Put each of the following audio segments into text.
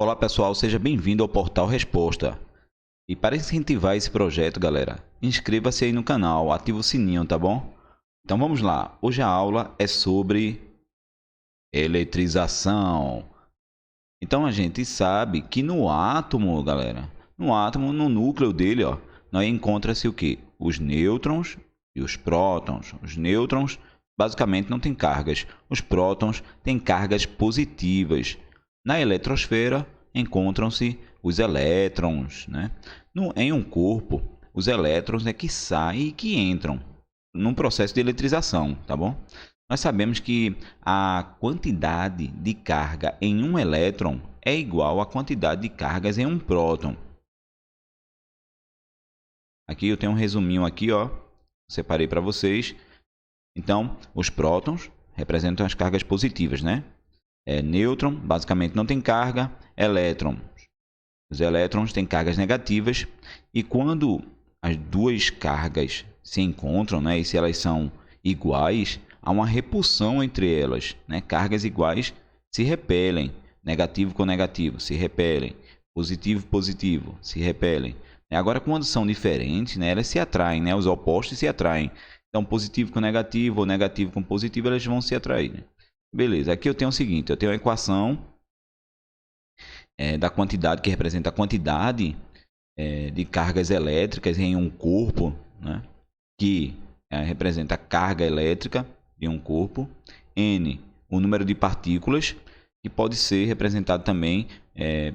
Olá pessoal, seja bem-vindo ao Portal Resposta. E para incentivar esse projeto, galera, inscreva-se aí no canal, ativa o sininho, tá bom? Então vamos lá, hoje a aula é sobre eletrização. Então a gente sabe que no átomo, galera, no núcleo dele, ó, nós encontra-se o que? Os nêutrons e os prótons. Os nêutrons basicamente não têm cargas, os prótons têm cargas positivas. Na eletrosfera encontram-se os elétrons, né? Em um corpo, os elétrons é que saem e que entram num processo de eletrização, tá bom? Nós sabemos que a quantidade de carga em um elétron é igual à quantidade de cargas em um próton. Aqui eu tenho um resuminho aqui, ó, separei para vocês. Então, os prótons representam as cargas positivas, né? Nêutron, basicamente não tem carga. Elétron, os elétrons têm cargas negativas. E quando as duas cargas se encontram, né, e se elas são iguais, há uma repulsão entre elas, né? Cargas iguais se repelem, negativo com negativo se repelem, positivo positivo se repelem. Agora, quando são diferentes, né, elas se atraem, né? Os opostos se atraem. Então, positivo com negativo ou negativo com positivo, elas vão se atrair, né? Beleza, aqui eu tenho o seguinte, eu tenho a equação da quantidade, que representa a quantidade de cargas elétricas em um corpo, né? Que representa a carga elétrica de um corpo. N, o número de partículas, que pode ser representado também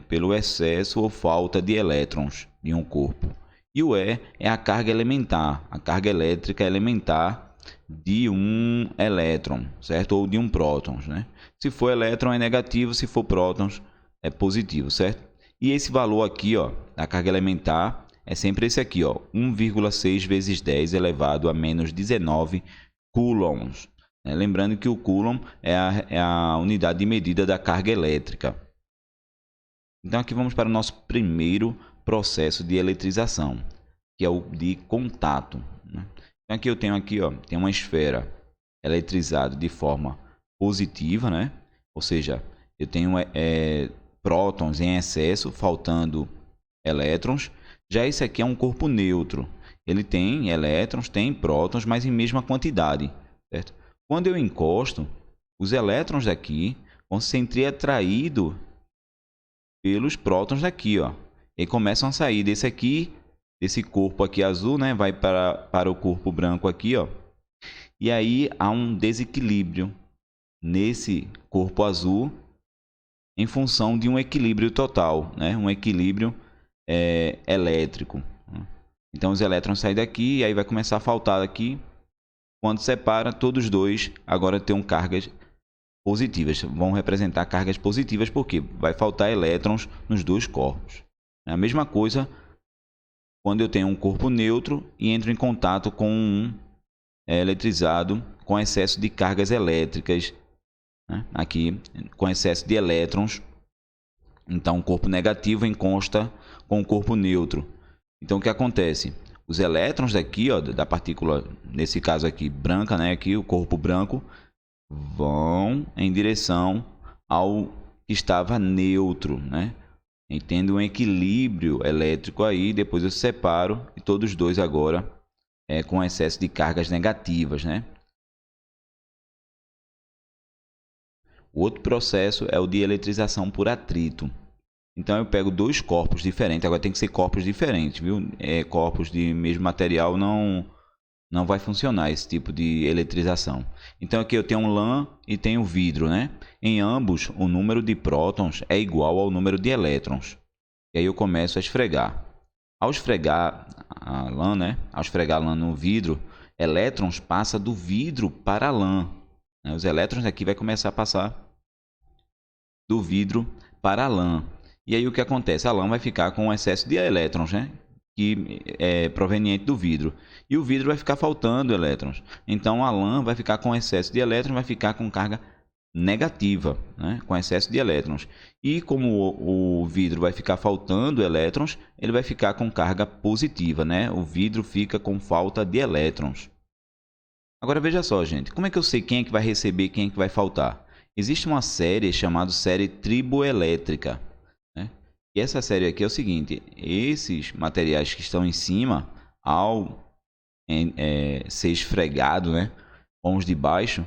pelo excesso ou falta de elétrons de um corpo. E o E é a carga elementar, a carga elétrica elementar de um elétron, certo? Ou de um próton, né? Se for elétron é negativo, se for prótons é positivo, certo? E esse valor aqui, ó, da carga elementar é sempre esse aqui, ó, 1,6 vezes 10 elevado a menos 19 coulombs. Lembrando que o coulomb é a unidade de medida da carga elétrica. Então aqui vamos para o nosso primeiro processo de eletrização, que é o de contato, né? Então aqui eu tenho tem uma esfera eletrizada de forma positiva, né? Ou seja, eu tenho prótons em excesso, faltando elétrons. Já esse aqui é um corpo neutro. Ele tem elétrons, tem prótons, mas em mesma quantidade, certo? Quando eu encosto, os elétrons daqui vão ser atraídos pelos prótons daqui, ó. E começam a sair desse corpo aqui azul, né? Vai para o corpo branco aqui, ó. E aí há um desequilíbrio nesse corpo azul em função de um equilíbrio total, né? Um equilíbrio elétrico. Então os elétrons saem daqui e aí vai começar a faltar aqui. Quando separa, todos os dois agora têm cargas positivas. Vão representar cargas positivas porque vai faltar elétrons nos dois corpos. É a mesma coisa quando eu tenho um corpo neutro e entro em contato com um eletrizado com excesso de cargas elétricas, né? Aqui com excesso de elétrons. Então o corpo negativo encosta com o corpo neutro. Então o que acontece? Os elétrons daqui, ó, da partícula, nesse caso aqui branca, né, aqui o corpo branco, vão em direção ao que estava neutro, né? Entendo um equilíbrio elétrico aí, depois eu separo e todos dois agora com excesso de cargas negativas, né? O outro processo é o de eletrização por atrito. Então eu pego dois corpos diferentes, agora tem que ser corpos diferentes, viu? Corpos de mesmo material não vai funcionar esse tipo de eletrização. Então aqui eu tenho um lã e tenho vidro, né? Em ambos o número de prótons é igual ao número de elétrons. E aí eu começo a esfregar. Ao esfregar a lã, né? Ao esfregar a lã no vidro, elétrons passam do vidro para a lã, né? Os elétrons aqui vai começar a passar do vidro para a lã. E aí o que acontece? A lã vai ficar com um excesso de elétrons, né? Que é proveniente do vidro. E o vidro vai ficar faltando elétrons. Então a lã vai ficar com excesso de elétrons, vai ficar com carga negativa, né? Com excesso de elétrons. E como o vidro vai ficar faltando elétrons, ele vai ficar com carga positiva, né? O vidro fica com falta de elétrons. Agora veja só, gente. Como é que eu sei quem é que vai receber e quem é que vai faltar? Existe uma série chamada série triboelétrica, né? E essa série aqui é o seguinte: esses materiais que estão em cima, ao ser esfregado, né, com os de baixo,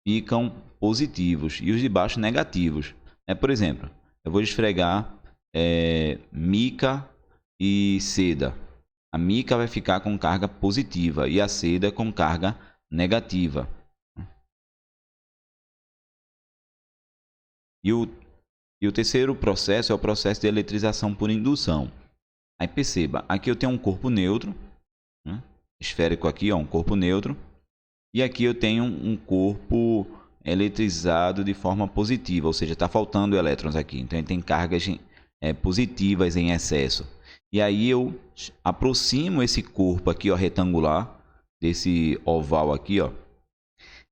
ficam positivos e os de baixo negativos. Por exemplo, eu vou esfregar mica e seda. A mica vai ficar com carga positiva e a seda com carga negativa. E o terceiro processo é o processo de eletrização por indução. Aí perceba, aqui eu tenho um corpo neutro, né? Esférico aqui, ó, um corpo neutro. E aqui eu tenho um corpo eletrizado de forma positiva, ou seja, está faltando elétrons aqui. Então ele tem cargas positivas em excesso. E aí eu aproximo esse corpo aqui, ó, retangular, desse oval aqui, ó.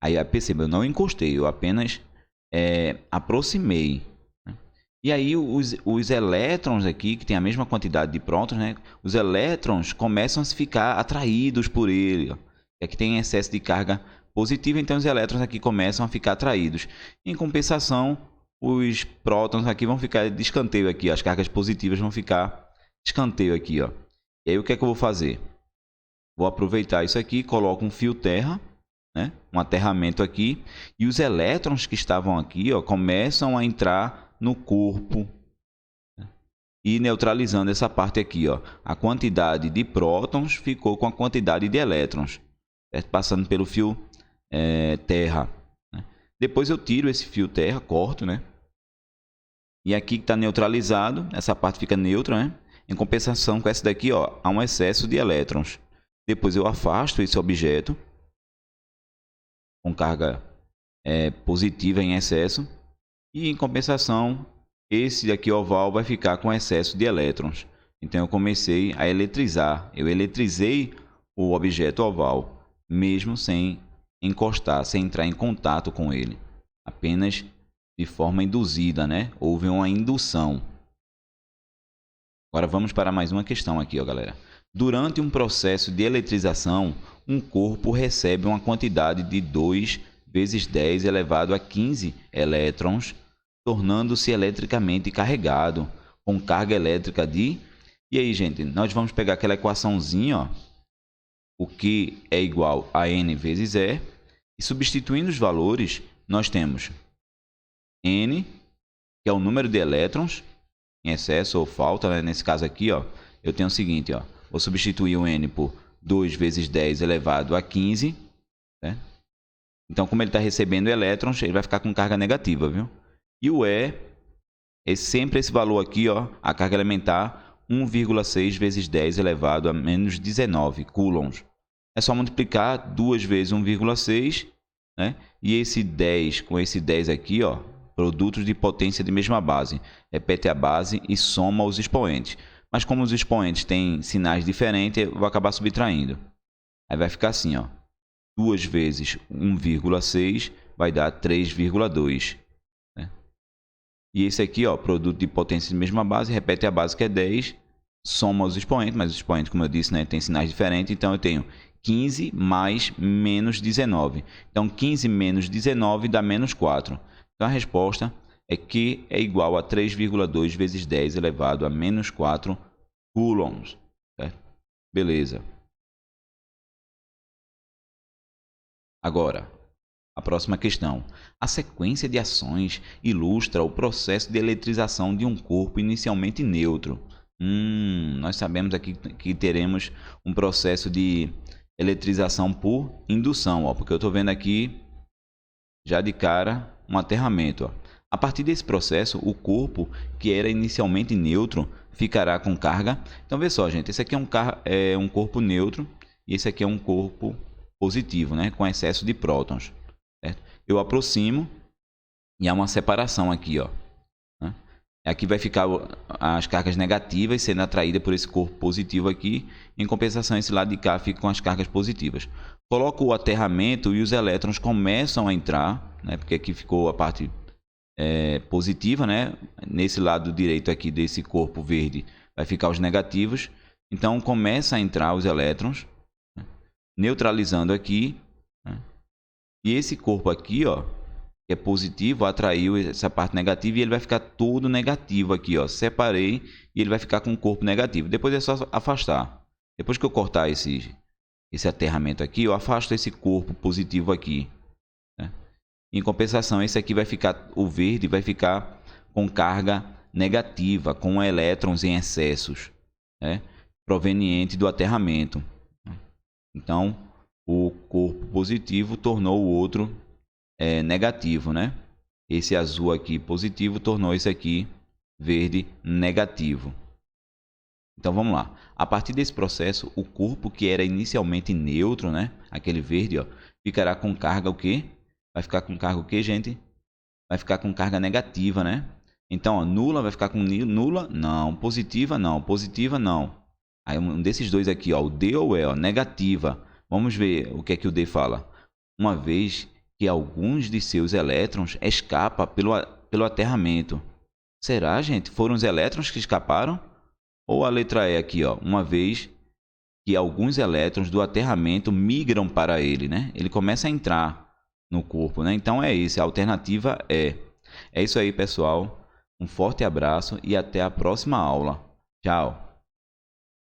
Aí perceba, eu não encostei, eu apenas aproximei. E aí os elétrons aqui, que tem a mesma quantidade de prótons, né? Os elétrons começam a ficar atraídos por ele, ó. Aqui tem excesso de carga positiva, então os elétrons aqui começam a ficar atraídos. Em compensação, os prótons aqui vão ficar de escanteio aqui, as cargas positivas vão ficar de escanteio aqui, ó. E aí o que é que eu vou fazer? Vou aproveitar isso aqui, coloco um fio terra, né? Um aterramento aqui, e os elétrons que estavam aqui, ó, começam a entrar no corpo, né? E neutralizando essa parte aqui, ó. A quantidade de prótons ficou com a quantidade de elétrons, passando pelo fio terra, né? Depois eu tiro esse fio terra, corto, né? E aqui que está neutralizado, essa parte fica neutra, né? Em compensação com essa daqui, ó, há um excesso de elétrons. Depois eu afasto esse objeto com carga positiva em excesso. E em compensação, esse daqui oval vai ficar com excesso de elétrons. Então eu comecei a eletrizar. Eu eletrizei o objeto oval, mesmo sem encostar, sem entrar em contato com ele. Apenas de forma induzida, né? Houve uma indução. Agora vamos para mais uma questão aqui, ó, galera. Durante um processo de eletrização, um corpo recebe uma quantidade de 2 vezes 10 elevado a 15 elétrons, tornando-se eletricamente carregado, com carga elétrica de... E aí, gente, nós vamos pegar aquela equaçãozinha, ó, o que é igual a N vezes E, e substituindo os valores, nós temos N, que é o número de elétrons em excesso ou falta, né? Nesse caso aqui, ó, eu tenho o seguinte, ó, vou substituir o N por 2 vezes 10 elevado a 15, né? Então, como ele está recebendo elétrons, ele vai ficar com carga negativa, viu? E o E é sempre esse valor aqui, ó, a carga elementar, 1,6 vezes 10 elevado a menos 19 coulombs. É só multiplicar 2 vezes 1,6, né? E esse 10 com esse 10 aqui, ó, produtos de potência de mesma base. Repete a base e soma os expoentes. Mas como os expoentes têm sinais diferentes, eu vou acabar subtraindo. Aí vai ficar assim, ó. 2 vezes 1,6 vai dar 3,2. Né? E esse aqui, ó, produto de potência de mesma base, repete a base que é 10, soma os expoentes, mas os expoentes, como eu disse, né, tem sinais diferentes, então eu tenho 15 mais menos 19. Então 15 menos 19 dá menos 4. Então a resposta é que é igual a 3,2 vezes 10 elevado a menos 4 coulombs. Certo? Beleza. Agora, a próxima questão. A sequência de ações ilustra o processo de eletrização de um corpo inicialmente neutro. Nós sabemos aqui que teremos um processo de eletrização por indução, ó, porque eu estou vendo aqui já de cara um aterramento. Ó. A partir desse processo, o corpo que era inicialmente neutro ficará com carga. Então, vê só, gente, esse aqui é um corpo neutro e esse aqui é um corpo positivo, né, com excesso de prótons. Certo? Eu aproximo e há uma separação aqui, ó. Né? Aqui vai ficar as cargas negativas sendo atraídas por esse corpo positivo aqui. Em compensação, esse lado de cá fica com as cargas positivas. Coloco o aterramento e os elétrons começam a entrar, né? Porque aqui ficou a parte positiva, né? Nesse lado direito aqui desse corpo verde vai ficar os negativos. Então começa a entrar os elétrons, né? Neutralizando aqui, né? E esse corpo aqui, ó, que é positivo, atraiu essa parte negativa e ele vai ficar todo negativo aqui, ó. Separei e ele vai ficar com o corpo negativo. Depois é só afastar. Depois que eu cortar esse aterramento aqui, eu afasto esse corpo positivo aqui, né? Em compensação, esse aqui vai ficar, o verde vai ficar com carga negativa, com elétrons em excessos, né? Proveniente do aterramento. Então, o corpo positivo tornou o outro negativo, né? Esse azul aqui positivo tornou esse aqui verde negativo. Então vamos lá. A partir desse processo, o corpo que era inicialmente neutro, né? Aquele verde, ó, ficará com carga o quê? Vai ficar com carga o quê, gente? Vai ficar com carga negativa, né? Então, ó, nula vai ficar com nula? Não. Positiva? Não. Positiva? Não. Aí um desses dois aqui, ó, o D ou o E, ó, negativa. Vamos ver o que é que o D fala. Uma vez que alguns de seus elétrons escapam pelo aterramento. Será, gente? Foram os elétrons que escaparam? Ou a letra E aqui, ó, uma vez que alguns elétrons do aterramento migram para ele, né? Ele começa a entrar no corpo, né? Então é isso, a alternativa é. É isso aí, pessoal. Um forte abraço e até a próxima aula. Tchau!